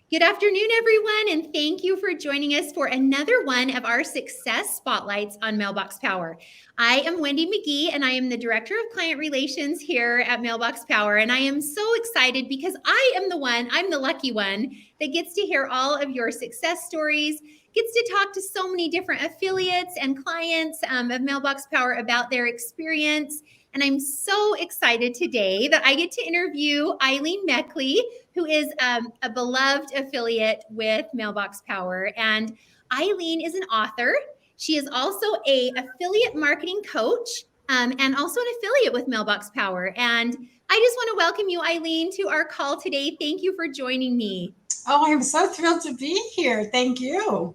Good afternoon, everyone, and thank you for joining us for another one of our success spotlights on Mailbox Power. I am Wendy McGee, and I am the Director of Client Relations here at Mailbox Power, and I am so excited because I'm the lucky one that gets to hear all of your success stories, gets to talk to so many different affiliates and clients of Mailbox Power about their experience. And I'm so excited today that I get to interview Ilene Meckley, who is a beloved affiliate with Mailbox Power. And Ilene is an author. She is also a affiliate marketing coach and also an affiliate with Mailbox Power. And I just want to welcome you, Ilene, to our call today. Thank you for joining me. Oh, I'm so thrilled to be here. Thank you.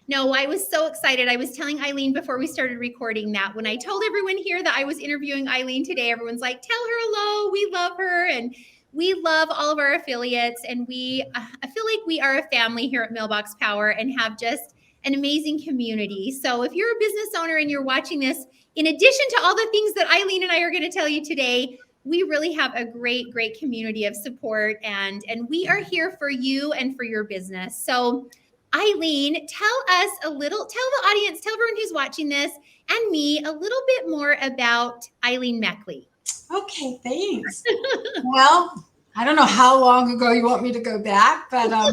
No, I was so excited. I was telling Ilene before we started recording that when I told everyone here that I was interviewing Ilene today, everyone's like, tell her hello. We love her. And we love all of our affiliates. And I feel like we are a family here at Mailbox Power and have just an amazing community. So if you're a business owner and you're watching this, in addition to all the things that Ilene and I are going to tell you today, we really have a great community of support. And we are here for you and for your business. So Ilene, tell the audience, tell everyone who's watching this and me a little bit more about Ilene Meckley. Okay, thanks. Well, I don't know how long ago you want me to go back, but I'll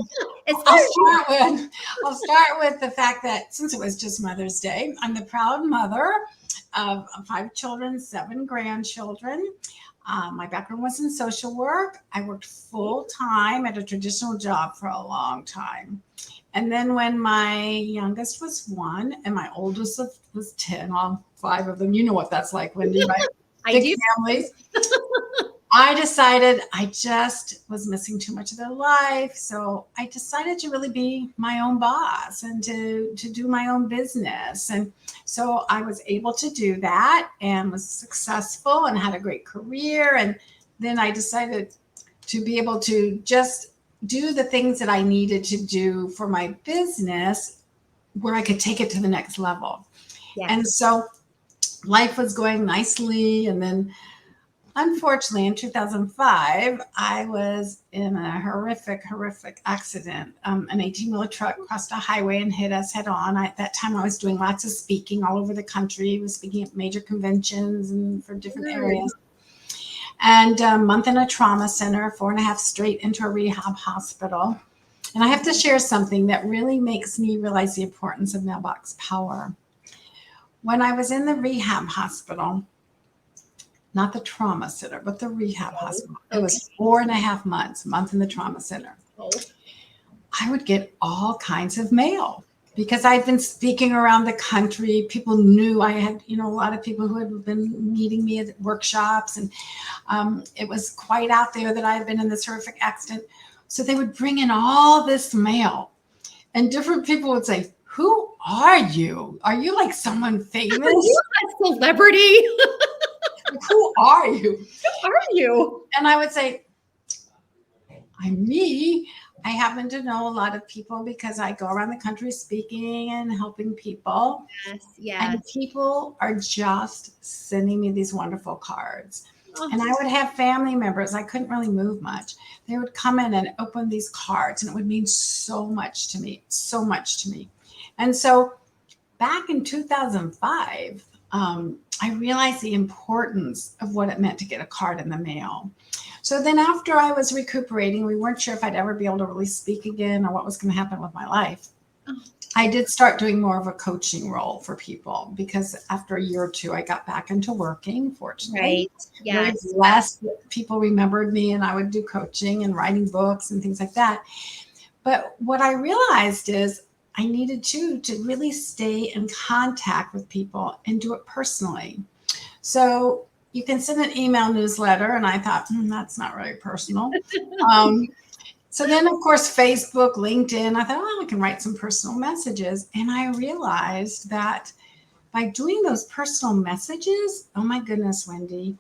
start with the fact that since it was just Mother's Day, I'm the proud mother of 5 children, 7 grandchildren. My background was in social work. I worked full time at a traditional job for a long time. And then when my youngest was 1 and my oldest was 10, all 5 of them, you know what that's like, Wendy, right? Big families. I decided I just was missing too much of their life. So I decided to really be my own boss and to do my own business. And so I was able to do that and was successful and had a great career. And then I decided to be able to just do the things that I needed to do for my business where I could take it to the next level. Yes. And so life was going nicely. And then unfortunately, in 2005, I was in a horrific accident. An 18-wheeler truck crossed a highway and hit us head on. At that time, I was doing lots of speaking all over the country. I was speaking at major conventions and for different areas. And a month in a trauma center, 4.5 straight into a rehab hospital. And I have to share something that really makes me realize the importance of Mailbox Power. When I was in the rehab hospital, not the trauma center, but the rehab hospital, it was 4.5 months, a month in the trauma center. I would get all kinds of mail because I'd been speaking around the country. People knew I had, a lot of people who had been meeting me at workshops, and it was quite out there that I had been in this horrific accident. So they would bring in all this mail, and different people would say, "Who are you? Are you like someone famous? Are you a celebrity? Who are you? Who are you?" And I would say, "I'm me. I happen to know a lot of people because I go around the country speaking and helping people." Yes. And people are just sending me these wonderful cards. And I would have family members. I couldn't really move much. They would come in and open these cards, and it would mean so much to me. And so back in 2005, I realized the importance of what it meant to get a card in the mail. So then after I was recuperating, we weren't sure if I'd ever be able to really speak again or what was going to happen with my life. I did start doing more of a coaching role for people because after a year or 2, I got back into working, fortunately. Right. Yes. Really blessed that people remembered me, and I would do coaching and writing books and things like that. But what I realized is I needed to really stay in contact with people and do it personally. So you can send an email newsletter, and I thought, that's not very personal. So then, of course, Facebook, LinkedIn, I thought, I can write some personal messages. And I realized that by doing those personal messages, oh my goodness, Wendy,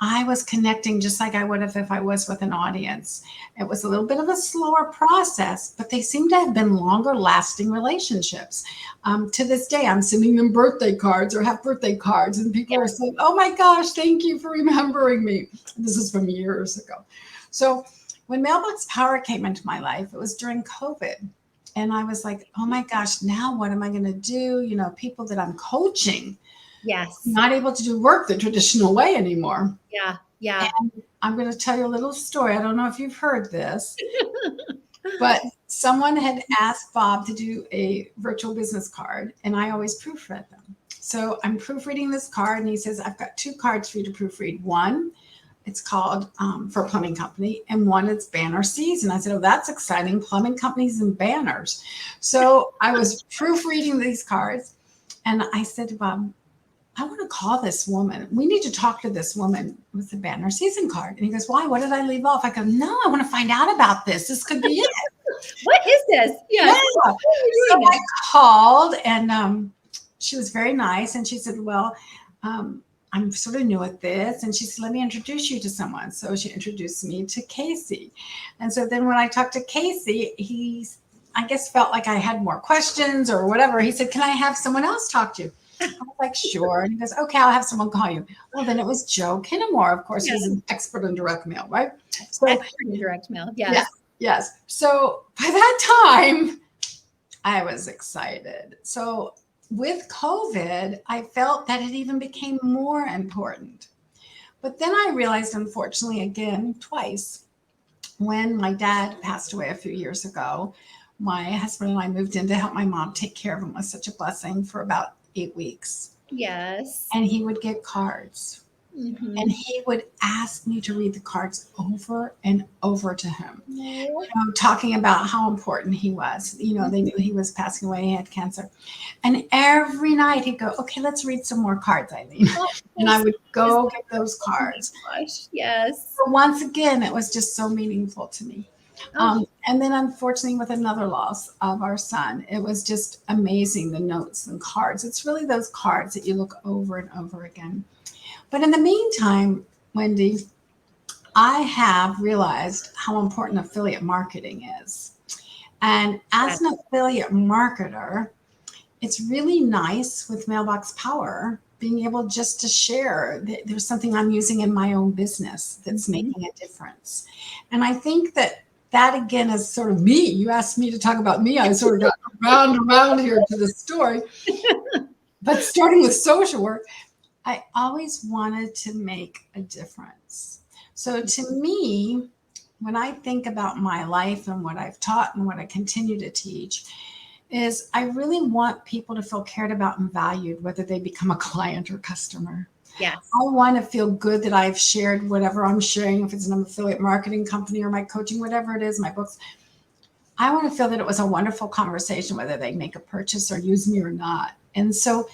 I was connecting just like I would have if I was with an audience. It was a little bit of a slower process, but they seem to have been longer lasting relationships. To this day, I'm sending them birthday cards or have birthday cards, and people are saying, "Oh my gosh, thank you for remembering me." This is from years ago. So when Mailbox Power came into my life, it was during COVID. And I was like, oh my gosh, now what am I going to do? You know, people that I'm coaching, Yes. not able to do work the traditional way anymore. Yeah. Yeah. And I'm going to tell you a little story. I don't know if you've heard this, but someone had asked Bob to do a virtual business card, and I always proofread them. So I'm proofreading this card, and he says, I've got 2 cards for you to proofread. One, it's called for a plumbing company, and one it's banner season. I said, oh, that's exciting, plumbing companies and banners. So I was proofreading these cards, and I said to Bob, I want to call this woman. We need to talk to this woman with the banner season card. And he goes, why? What did I leave off? I go, no, I want to find out about this. This could be it. What is this? Yes. Yeah. So I called, and she was very nice. And she said, well, I'm sort of new at this. And she said, let me introduce you to someone. So she introduced me to Casey. And so then when I talked to Casey, I guess felt like I had more questions or whatever. He said, can I have someone else talk to you? I was like, sure. And he goes, okay, I'll have someone call you. Well, then it was Joe Kinnamore. Of course, he's an expert in direct mail, right? So expert in direct mail. Yes. Yes. So by that time, I was excited. So with COVID, I felt that it even became more important. But then I realized, unfortunately, again, twice, when my dad passed away a few years ago, my husband and I moved in to help my mom take care of him. It was such a blessing for about 8 weeks. Yes. And he would get cards. Mm-hmm. And he would ask me to read the cards over and over to him, talking about how important he was. They knew he was passing away. He had cancer. And every night he'd go, okay, let's read some more cards, Ilene. And I would go get those cards. Oh my gosh, yes. So once again, it was just so meaningful to me. And then unfortunately, with another loss of our son, it was just amazing, the notes and cards. It's really those cards that you look over and over again. But in the meantime, Wendy, I have realized how important affiliate marketing is. And as an affiliate marketer, it's really nice with Mailbox Power being able just to share that there's something I'm using in my own business that's making a difference. And I think that again is sort of me. You asked me to talk about me. I sort of got around here to the story. But starting with social work, I always wanted to make a difference. So to me, when I think about my life and what I've taught and what I continue to teach, is I really want people to feel cared about and valued, whether they become a client or customer. Yes. I want to feel good that I've shared whatever I'm sharing, if it's an affiliate marketing company or my coaching, whatever it is, my books. I want to feel that it was a wonderful conversation, whether they make a purchase or use me or not. And so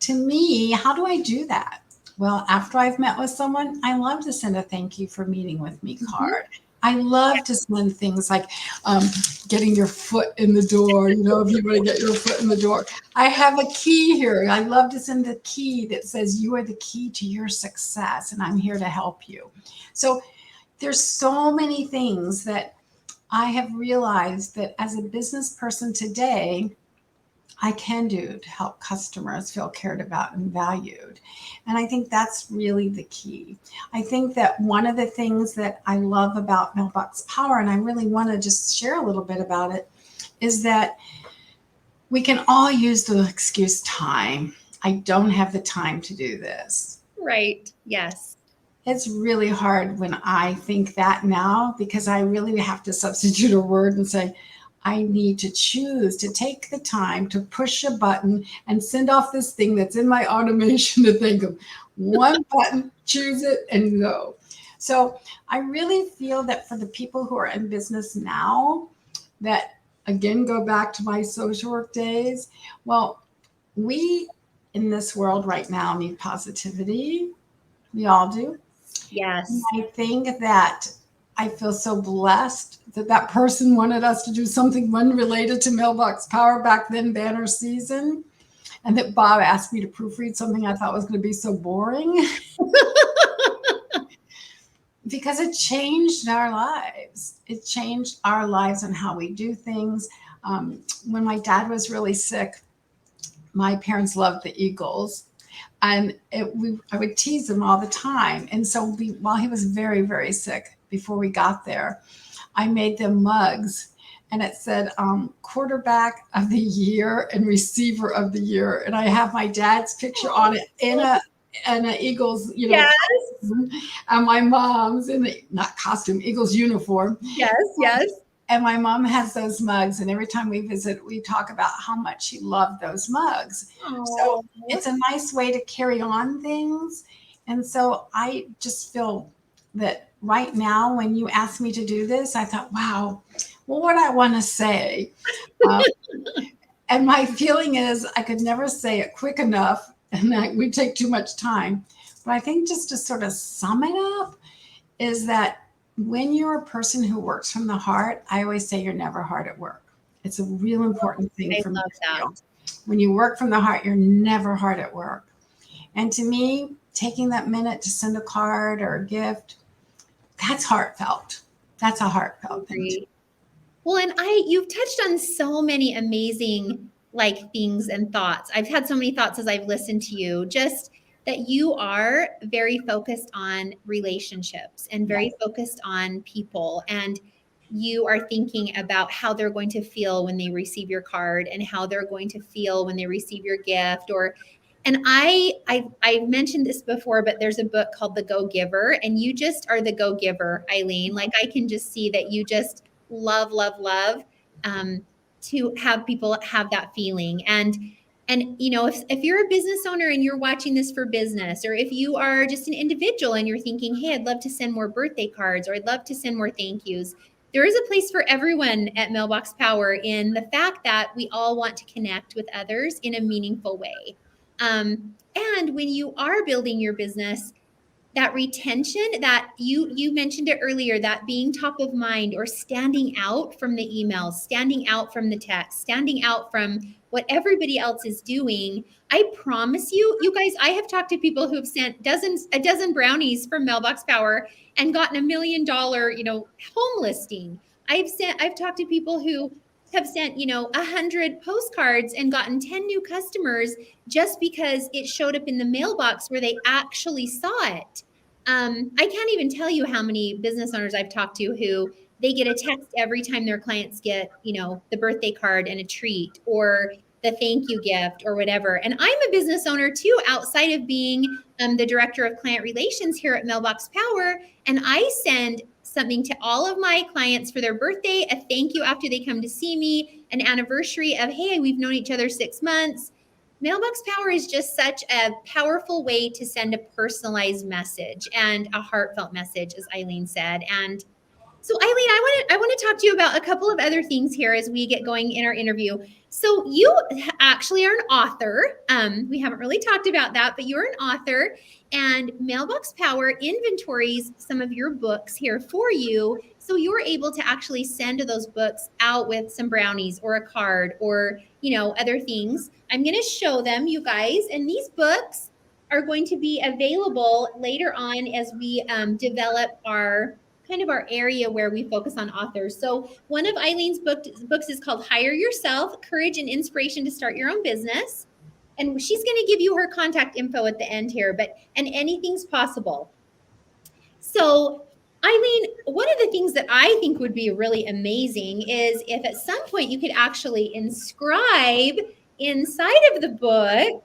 to me, how do I do that? Well, after I've met with someone, I love to send a thank you for meeting with me card. I love to send things like getting your foot in the door, if you want to get your foot in the door. I have a key here. I love to send a key that says you are the key to your success and I'm here to help you. So there's so many things that I have realized that as a business person today, I can do to help customers feel cared about and valued. And I think that's really the key. I think that one of the things that I love about Mailbox Power, and I really want to just share a little bit about it, is that we can all use the excuse time. I don't have the time to do this. Right. Yes. It's really hard when I think that now, because I really have to substitute a word and say, I need to choose to take the time to push a button and send off this thing that's in my automation to think of one button, choose it, and go. So I really feel that for the people who are in business now, that again, go back to my social work days. Well, we in this world right now need positivity. We all do. Yes. And I think that I feel so blessed that person wanted us to do something unrelated to Mailbox Power back then, banner season, and that Bob asked me to proofread something I thought was going to be so boring because it changed our lives. It changed our lives and how we do things. When my dad was really sick, my parents loved the Eagles. And I would tease him all the time. And so while he was very, very sick, before we got there, I made them mugs. And it said quarterback of the year and receiver of the year. And I have my dad's picture on it in a Eagles, Yes, costume, and my mom's in the not costume, Eagles uniform. yes, yes. And my mom has those mugs, and every time we visit, we talk about how much she loved those mugs. So Oh, it's a nice way to carry on things. And so I just feel that right now, when you asked me to do this, I thought, wow, well, what I want to say. Um, and my feeling is I could never say it quick enough, and that would take too much time. But I think just to sort of sum it up is that when you're a person who works from the heart, I always say you're never hard at work. It's a real important thing I for me love to that. feel. When you work from the heart, you're never hard at work. And to me, taking that minute to send a card or a gift, that's heartfelt. That's a heartfelt thing to me. Great. Well, and you've touched on so many amazing like things and thoughts. I've had so many thoughts as I've listened to you, just that you are very focused on relationships and Yeah. very focused on people. And you are thinking about how they're going to feel when they receive your card and how they're going to feel when they receive your gift or and I've mentioned this before, but there's a book called The Go Giver, and you just are the go giver, Ilene. Like I can just see that you just love, love, love to have people have that feeling. And you know, if you're a business owner and you're watching this for business, or if you are just an individual and you're thinking, hey, I'd love to send more birthday cards or I'd love to send more thank yous, there is a place for everyone at Mailbox Power in the fact that we all want to connect with others in a meaningful way. And when you are building your business, that retention that you mentioned it earlier, that being top of mind or standing out from the emails, standing out from the text, standing out from what everybody else is doing. I promise you, you guys, I have talked to people who have sent a dozen brownies from Mailbox Power and gotten $1 million, home listing. I've talked to people who have sent, 100 postcards and gotten 10 new customers just because it showed up in the mailbox where they actually saw it. I can't even tell you how many business owners I've talked to who they get a text every time their clients get, the birthday card and a treat or the thank you gift or whatever. And I'm a business owner too, outside of being the director of client relations here at Mailbox Power. And I send something to all of my clients for their birthday, a thank you after they come to see me, an anniversary of, hey, we've known each other 6 months. Mailbox Power is just such a powerful way to send a personalized message and a heartfelt message, as Ilene said. And so, Ilene, I want to talk to you about a couple of other things here as we get going in our interview. So, you actually are an author. We haven't really talked about that, but you're an author, and Mailbox Power inventories some of your books here for you. So you're able to actually send those books out with some brownies or a card or, other things. I'm going to show them, you guys, and these books are going to be available later on as we develop our area where we focus on authors. So one of Ilene's books is called Hire Yourself, Courage and Inspiration to Start Your Own Business. And she's going to give you her contact info at the end here, and anything's possible. So Ilene, one of the things that I think would be really amazing is if at some point you could actually inscribe inside of the book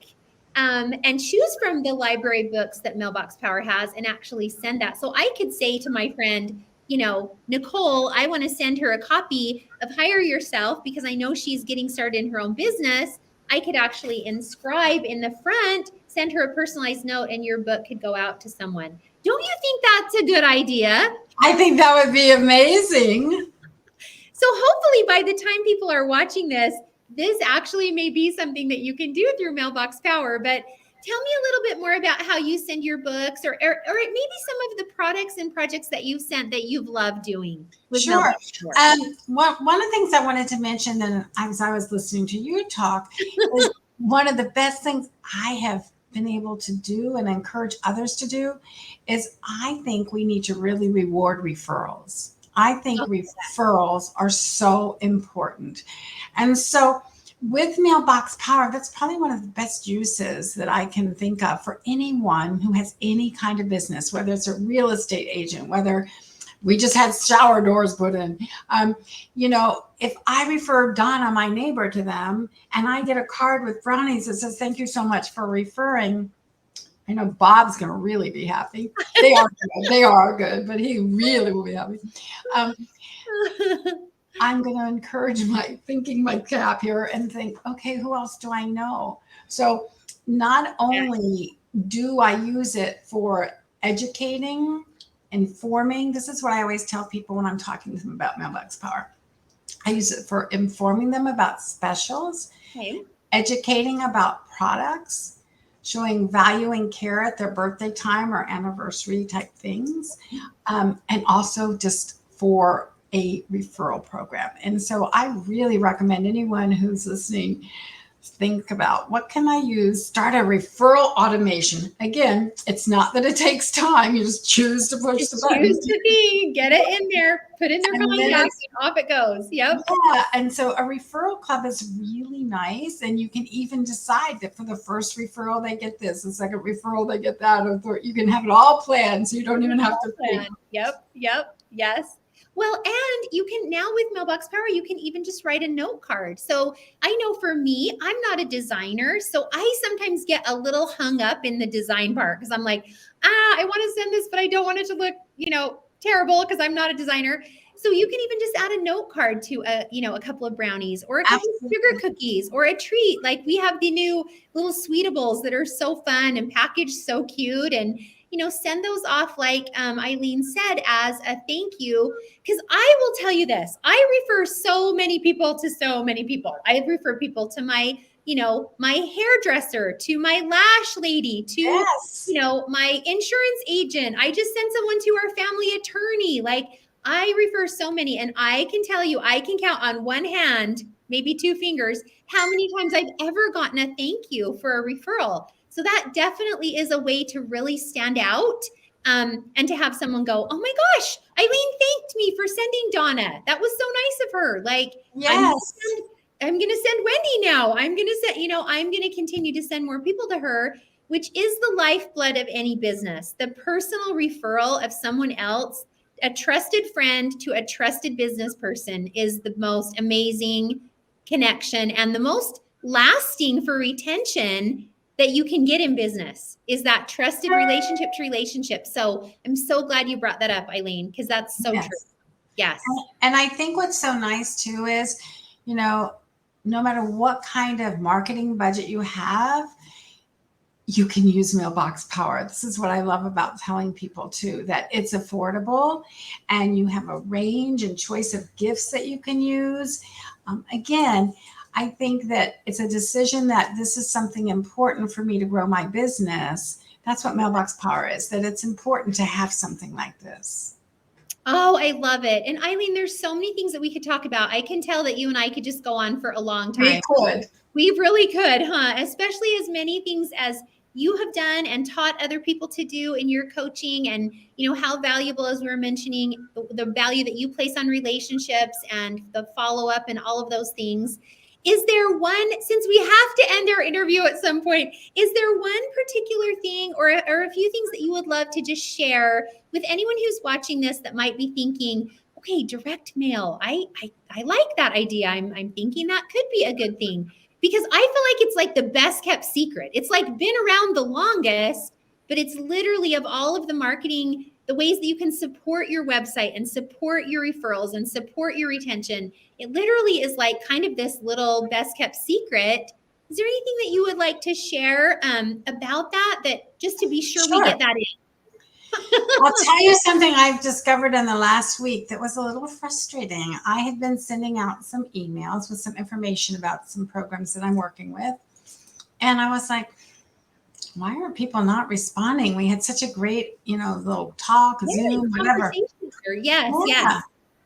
and choose from the library books that Mailbox Power has and actually send that. So I could say to my friend, Nicole, I want to send her a copy of Hire Yourself because I know she's getting started in her own business. I could actually inscribe in the front, send her a personalized note, and your book could go out to someone. Don't you think that's a good idea? I think that would be amazing. So hopefully by the time people are watching this actually may be something that you can do through Mailbox Power. But tell me a little bit more about how you send your books or maybe some of the products and projects that you've sent that you've loved doing with Sure. Mailbox Power. One of the things I wanted to mention, and as I was listening to you talk, is one of the best things I have been able to do and encourage others to do is I think we need to really reward referrals. I think referrals are so important. And so with Mailbox Power, that's probably one of the best uses that I can think of for anyone who has any kind of business, whether it's a real estate agent, whether We just had shower doors put in. You know, if I refer Donna, my neighbor, to them, and I get a card with brownies that says, "Thank you so much for referring," I know Bob's going to really be happy. They are good. They are good, but he really will be happy. Um, I'm going to encourage my thinking my cap here and think, okay, who else do I know? So not only do I use it for educating, informing, this is what I always tell people when I'm talking to them about Mailbox Power. I use it for informing them about specials, Okay. educating about products, showing value and care at their birthday time or anniversary type things, and also just for a referral program. And so I really recommend anyone who's listening think about what can I use? Start a referral automation. Again, it's not that it takes time. You just choose to push the button. Choose to be, get it in there, put in their And then- contacts, and off it goes. Yep. Yeah, and so a referral club is really nice, and you can even decide that for the first referral they get this, the second referral they get that, or you can have it all planned, so you don't even have to think. Yep. Yes. Well, and you can now with Mailbox Power, you can even just write a note card. So I know for me, I'm not a designer, so I sometimes get a little hung up in the design part because I'm like, I want to send this, but I don't want it to look, terrible because I'm not a designer. So you can even just add a note card to a couple of brownies or a couple of sugar cookies or a treat. Like we have the new little Sweetables that are so fun and packaged so cute, and send those off like Ilene said as a thank you. Because I will tell you this, I refer so many people to so many people. I refer people to my my hairdresser, to my lash lady, to Yes. my insurance agent. I just sent someone to our family attorney. Like I refer so many, and I can tell you, I can count on one hand, maybe two fingers, how many times I've ever gotten a thank you for a referral. So that definitely is a way to really stand out, and to have someone go, "Oh my gosh, Ilene thanked me for sending Donna. That was so nice of her." Like, Yes. I'm going to send Wendy now. I'm going to send, I'm going to continue to send more people to her, which is the lifeblood of any business. The personal referral of someone else, a trusted friend to a trusted business person, is the most amazing connection and the most lasting for retention that you can get in business, is that trusted relationship to relationship. So I'm so glad you brought that up, Ilene, because that's so Yes. true. Yes. And I think what's so nice too is, no matter what kind of marketing budget you have, you can use Mailbox Power. This is what I love about telling people too, that it's affordable and you have a range and choice of gifts that you can use. Again, I think that it's a decision that this is something important for me to grow my business. That's what Mailbox Power is, that it's important to have something like this. Oh, I love it. And Ilene, there's so many things that we could talk about. I can tell that you and I could just go on for a long time. We could. We really could, huh? Especially as many things as you have done and taught other people to do in your coaching, and how valuable, as we were mentioning, the value that you place on relationships and the follow-up and all of those things. Is there one, since we have to end our interview at some point, is there one particular thing or a few things that you would love to just share with anyone who's watching this that might be thinking, okay, direct mail, I like that idea. I'm thinking that could be a good thing, because I feel like it's like the best kept secret. It's like been around the longest, but it's literally, of all of the marketing, the ways that you can support your website and support your referrals and support your retention, it literally is like kind of this little best kept secret. Is there anything that you would like to share about that just to be sure we get that in? I'll tell you something I've discovered in the last week that was a little frustrating. I had been sending out some emails with some information about some programs that I'm working with. And I was like, why are people not responding? We had such a great, little talk, Zoom, whatever. Yes.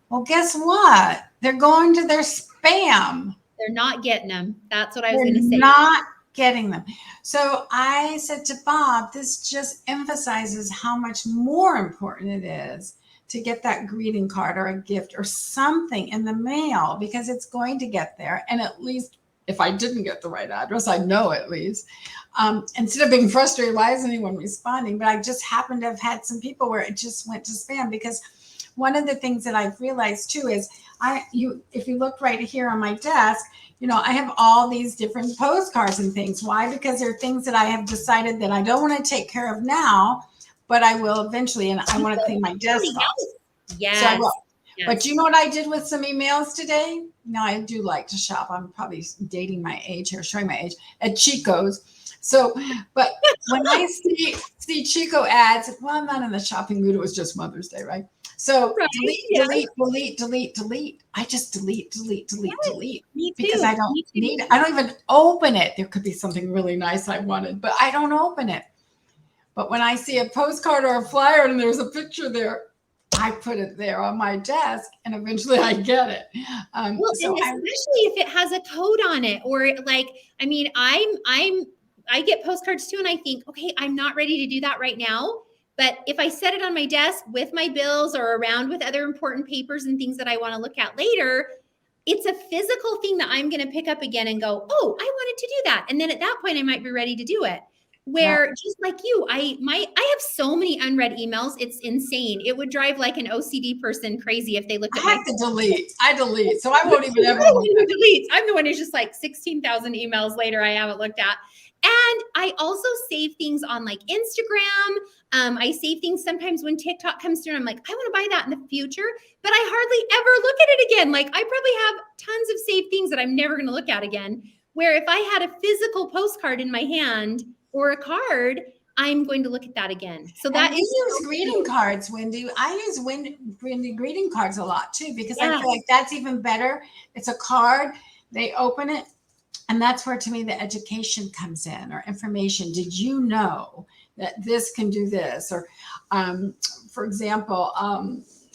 Well, guess what? They're going to their spam. They're not getting them. That's what I was going to say. They're not getting them. So I said to Bob, this just emphasizes how much more important it is to get that greeting card or a gift or something in the mail, because it's going to get there. And at least if I didn't get the right address, I know at least. Instead of being frustrated, why isn't anyone responding? But I just happened to have had some people where it just went to spam, because one of the things that I've realized too is if you look right here on my desk, I have all these different postcards and things. Why? Because they're things that I have decided that I don't want to take care of now, but I will eventually, and I want to clean my desk off. Yes. So I will. Yes. But you know what I did with some emails today? Now, I do like to shop. I'm probably dating my age here, showing my age, at Chico's. So, but when I see Chico ads, well, I'm not in the shopping mood. It was just Mother's Day, right? So Right, delete. I just delete. Me too. Because I don't need it. I don't even open it. There could be something really nice I wanted, but I don't open it. But when I see a postcard or a flyer and there's a picture there, I put it there on my desk, and eventually I get it. Well, and especially if it has a code on it, or like, I mean, I get postcards too, and I think, okay, I'm not ready to do that right now. But if I set it on my desk with my bills or around with other important papers and things that I want to look at later, it's a physical thing that I'm going to pick up again and go, oh, I wanted to do that. And then at that point, I might be ready to do it. Where just like you, I have so many unread emails. It's insane. It would drive like an OCD person crazy if they looked at I have to delete. I delete. So I won't even ever look at it. I'm the one who's just like 16,000 emails later I haven't looked at. And I also save things on like Instagram. I save things sometimes when TikTok comes through and I'm like, I want to buy that in the future, but I hardly ever look at it again. Like I probably have tons of saved things that I'm never going to look at again. Where if I had a physical postcard in my hand or a card, I'm going to look at that again. So that is use greeting cards, Wendy. I use Wendy greeting cards a lot too, because I feel like that's even better. It's a card, they open it, and that's where to me the education comes in, or information. Did you know that this can do this? Or for example,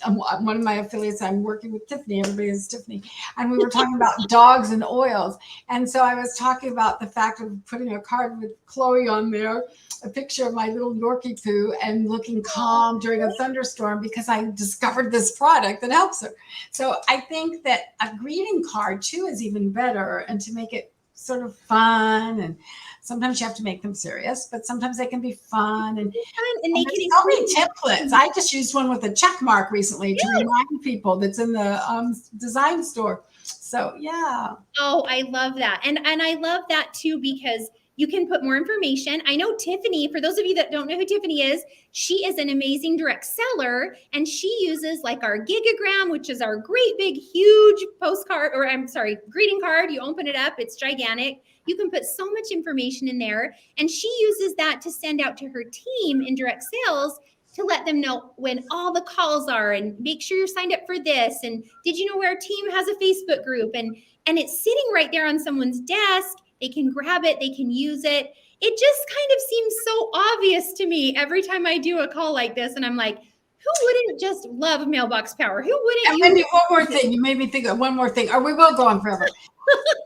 one of my affiliates, I'm working with Tiffany, everybody is Tiffany, and we were talking about dogs and oils. And so I was talking about the fact of putting a card with Chloe on there, a picture of my little Yorkie poo, and looking calm during a thunderstorm because I discovered this product that helps her. So I think that a greeting card too is even better, and to make it sort of fun, and sometimes you have to make them serious, but sometimes they can be fun. And they can so many templates. I just used one with a check mark recently to remind people that's in the design store. So yeah. Oh, I love that. And I love that too, because you can put more information. I know Tiffany, for those of you that don't know who Tiffany is, she is an amazing direct seller, and she uses like our gigagram, which is our great big, huge postcard, or I'm sorry, greeting card. You open it up, it's gigantic. You can put so much information in there, and she uses that to send out to her team in direct sales to let them know when all the calls are, and make sure you're signed up for this. And did you know our team has a Facebook group? And it's sitting right there on someone's desk. They can grab it, they can use it. It just kind of seems so obvious to me every time I do a call like this. And I'm like, who wouldn't just love Mailbox Power? Who wouldn't? And Wendy, one more thing. You made me think of one more thing, or we will go on forever.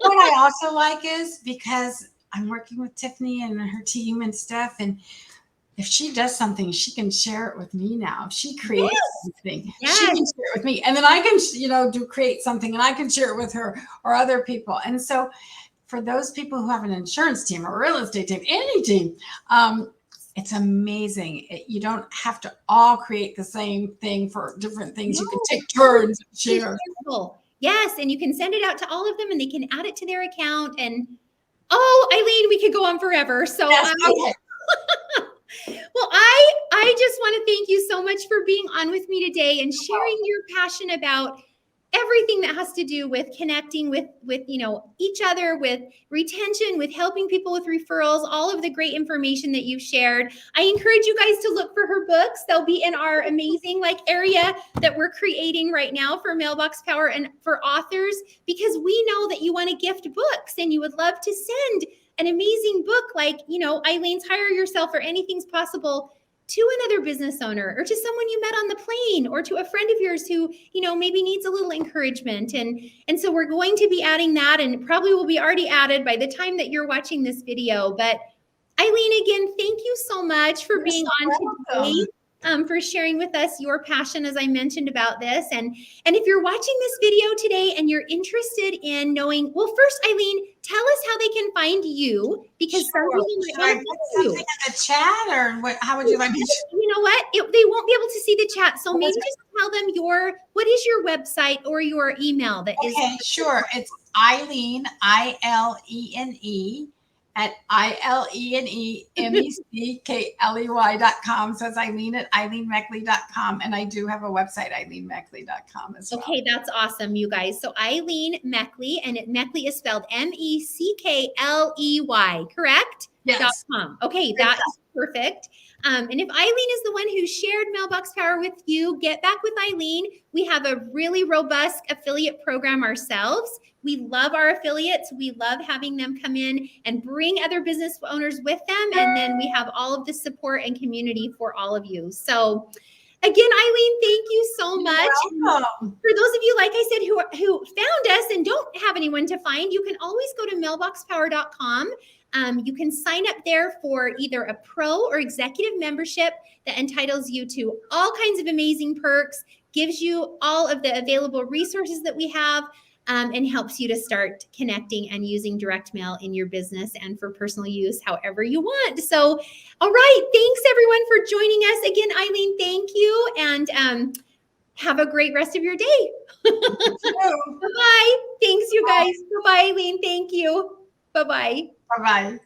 What I also like is, because I'm working with Tiffany and her team and stuff, and if she does something, she can share it with me now. If she creates something, she can share it with me. And then I can, create something, and I can share it with her or other people. And so for those people who have an insurance team or a real estate team, any team, it's amazing. You don't have to all create the same thing for different things. You can take turns and share. Yes, and you can send it out to all of them, and they can add it to their account. And Ilene, we could go on forever. So okay. Well, I just want to thank you so much for being on with me today and sharing your passion about everything that has to do with connecting with each other, with retention, with helping people with referrals, all of the great information that you've shared. I encourage you guys to look for her books. They'll be in our amazing area that we're creating right now for Mailbox Power and for authors, because we know that you want to gift books and you would love to send an amazing book like, Ilene's Hire Yourself or Anything's Possible to another business owner, or to someone you met on the plane, or to a friend of yours who, maybe needs a little encouragement. And so we're going to be adding that, and probably will be already added by the time that you're watching this video. But Ilene, again, thank you so much for being on today. for sharing with us your passion, as I mentioned, about this. And if you're watching this video today and you're interested in knowing, well, first, Ilene, tell us how they can find you, because some Sure. people Should might I want to put follow something you. in the chat, or what? How would you like me to? You know what? They won't be able to see the chat. So What maybe was it? just tell them what is your website or your email that is. Okay, sure. It's Ilene, ILENE, at ILENEMECKLEY.com. So it's Ilene at IleneMeckley.com. And I do have a website, IleneMeckley.com as well. Okay, that's awesome, you guys. So Ilene Meckley, and Meckley is spelled Meckley, correct? Yes. .com. Okay, that is perfect. And if Ilene is the one who shared Mailbox Power with you, get back with Ilene. We have a really robust affiliate program ourselves. We love our affiliates. We love having them come in and bring other business owners with them. And then we have all of the support and community for all of you. So again, Ilene, thank you so much. Welcome. For those of you, like I said, who found us and don't have anyone to find, you can always go to mailboxpower.com. You can sign up there for either a pro or executive membership that entitles you to all kinds of amazing perks, gives you all of the available resources that we have, and helps you to start connecting and using direct mail in your business and for personal use however you want. So, all right. Thanks, everyone, for joining us. Again, Ilene, thank you. And have a great rest of your day. Bye-bye. Thanks, you guys. Bye-bye, Ilene. Thank you. Bye-bye. Bye-bye.